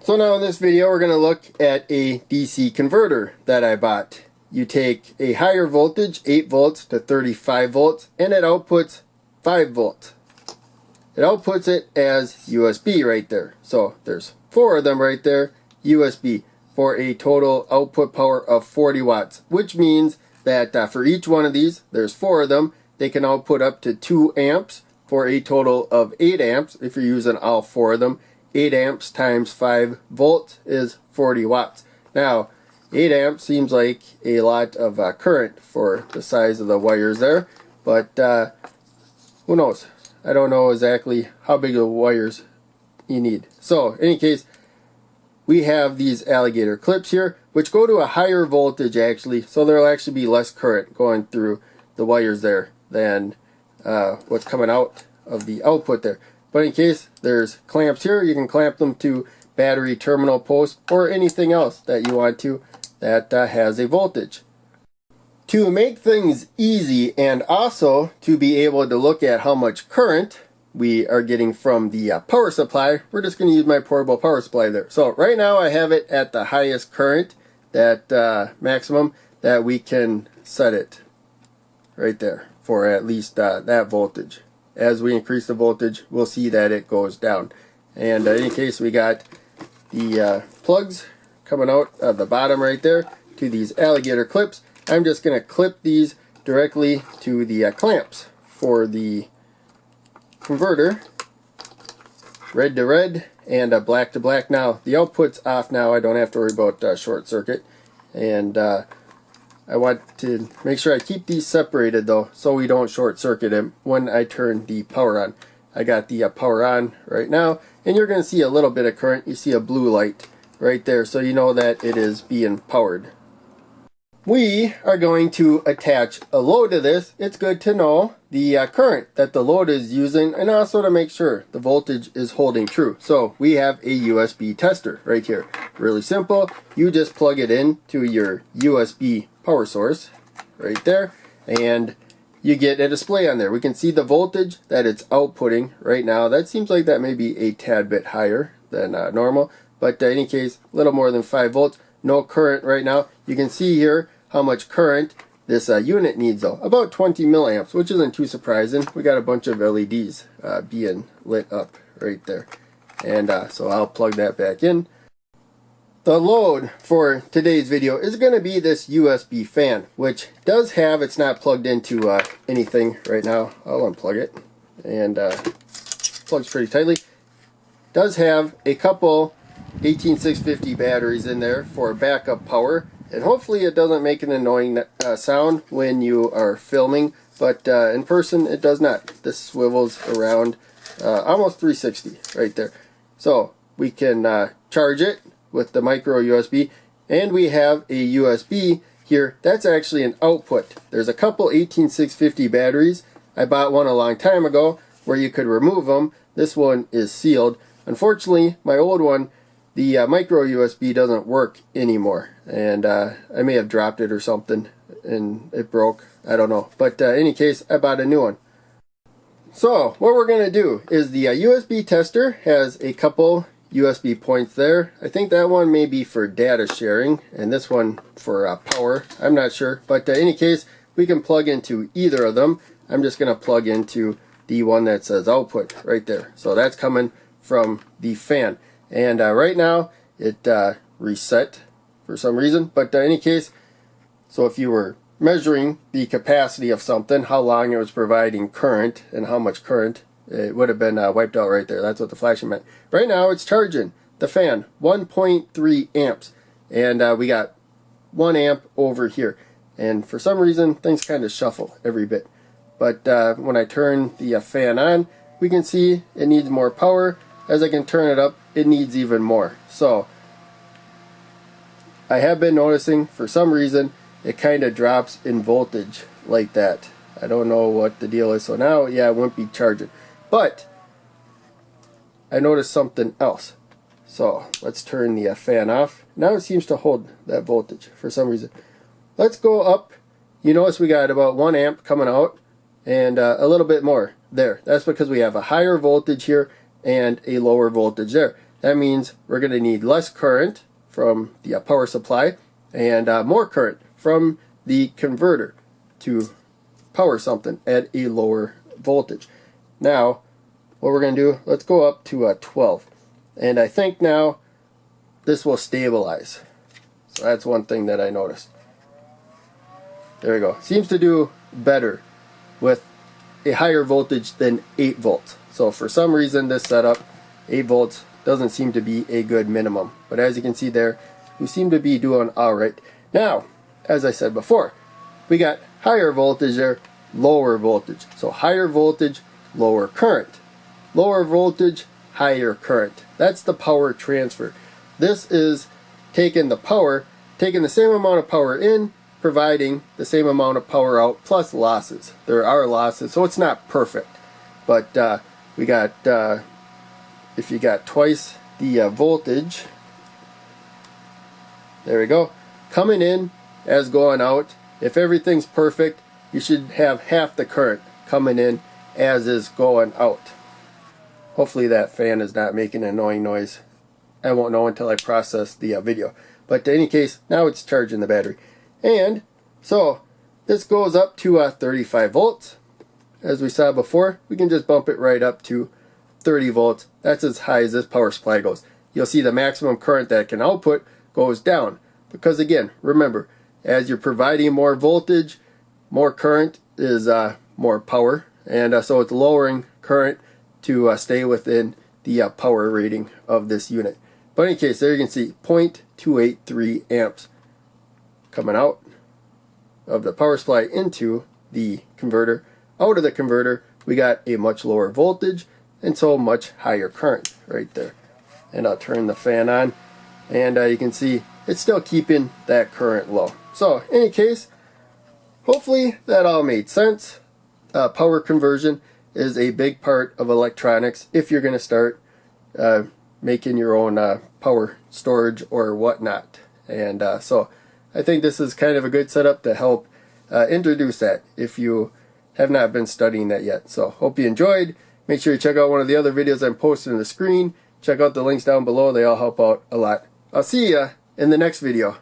So now in this video we're going to look at a DC converter that I bought. You take a higher voltage, 8 volts to 35 volts, and it outputs 5 volts. It outputs it as USB right there. So there's 4 of them right there, USB, for a total output power of 40 watts, which means that for each one of these, there's 4 of them, they can output up to 2 amps for a total of 8 amps if you're using all 4 of them. 8 amps times 5 volts is 40 watts. Now, 8 amps seems like a lot of current for the size of the wires there, but who knows? I don't know exactly how big of wires you need. So, in any case, we have these alligator clips here, which go to a higher voltage actually, so there'll actually be less current going through the wires there than what's coming out of the output there. But in case, there's clamps here. You can clamp them to battery terminal posts or anything else that you want to that has a voltage. To make things easy and also to be able to look at how much current we are getting from the power supply, we're just going to use my portable power supply there. So right now I have it at the highest current, that maximum that we can set it right there for at least that voltage. As we increase the voltage, we'll see that it goes down. And in any case, we got the plugs coming out of the bottom right there to these alligator clips. I'm just going to clip these directly to the clamps for the converter. Red to red and black to black. Now, the output's off now. I don't have to worry about short circuit. And I want to make sure I keep these separated though, so we don't short circuit them when I turn the power on. I got the power on right now, and you're going to see a little bit of current. You see a blue light right there, so you know that it is being powered. We are going to attach a load to this. It's good to know the current that the load is using, and also to make sure the voltage is holding true. So we have a USB tester right here. Really simple. You just plug it in to your USB power source right there, and you get a display on there. We can see the voltage that it's outputting right now. That seems like that may be a tad bit higher than normal, but in any case, a little more than 5 volts. No current right now. You can see here how much current this unit needs though. About 20 milliamps, which isn't too surprising. We got a bunch of LEDs being lit up right there. And so I'll plug that back in. The load for today's video is going to be this USB fan, which does have, it's not plugged into anything right now. I'll unplug it, and plugs pretty tightly. Does have a couple 18650 batteries in there for backup power, and hopefully it doesn't make an annoying sound when you are filming, but in person it does not. This swivels around almost 360 right there. So we can charge it with the micro USB, and we have a USB here. That's actually an output. There's a couple 18650 batteries. I bought one a long time ago where you could remove them. This one is sealed. Unfortunately, my old one, the micro USB doesn't work anymore, and I may have dropped it or something and it broke. I don't know, but in any case, I bought a new one. So what we're going to do is the USB tester has a couple USB points there. I think that one may be for data sharing, and this one for power. I'm not sure, but in any case, we can plug into either of them. I'm just going to plug into the one that says output right there. So that's coming from the fan, and right now it reset for some reason, but in any case, so if you were measuring the capacity of something, how long it was providing current and how much current, it would have been wiped out right there. That's what the flashing meant. Right now it's charging the fan 1.3 amps, and we got 1 amp over here, and for some reason things kind of shuffle every bit, but when I turn the fan on, we can see it needs more power. As I can turn it up, it needs even more. So I have been noticing for some reason it kind of drops in voltage like that. I don't know what the deal is. So now, yeah, it won't be charging. But I noticed something else. So let's turn the fan off. Now it seems to hold that voltage for some reason. Let's go up. You notice we got about 1 amp coming out and a little bit more there. That's because we have a higher voltage here and a lower voltage there. that means we're going to need less current from the power supply and more current from the converter to power something at a lower voltage. Now, what we're going to do, let's go up to 12. And I think now this will stabilize. So that's one thing that I noticed. There we go. Seems to do better with a higher voltage than 8 volts. So for some reason this setup, 8 volts doesn't seem to be a good minimum. But as you can see there, we seem to be doing alright. Now, as I said before, we got higher voltage there, lower voltage. So higher voltage, lower current. Lower voltage, higher current. That's the power transfer. This is taking the power, taking the same amount of power in, providing the same amount of power out plus losses. There are losses, so it's not perfect. But we got, if you got twice the voltage, there we go, coming in as going out. If everything's perfect, you should have half the current coming in as is going out. Hopefully that fan is not making an annoying noise. I won't know until I process the video. But in any case, now it's charging the battery. And so this goes up to 35 volts. As we saw before, we can just bump it right up to 30 volts. That's as high as this power supply goes. You'll see the maximum current that it can output goes down. Because again, remember, as you're providing more voltage, more current is more power. And so it's lowering current to stay within the power rating of this unit. But in any case, there you can see 0.283 amps coming out of the power supply into the converter. Out of the converter, we got a much lower voltage and so much higher current right there. And I'll turn the fan on, and you can see it's still keeping that current low. So in any case, hopefully that all made sense. Power conversion is a big part of electronics if you're going to start making your own power storage or whatnot. And so I think this is kind of a good setup to help introduce that if you have not been studying that yet. So hope you enjoyed. Make sure you check out one of the other videos I'm posting on the screen. Check out the links down below. They all help out a lot. I'll see you in the next video.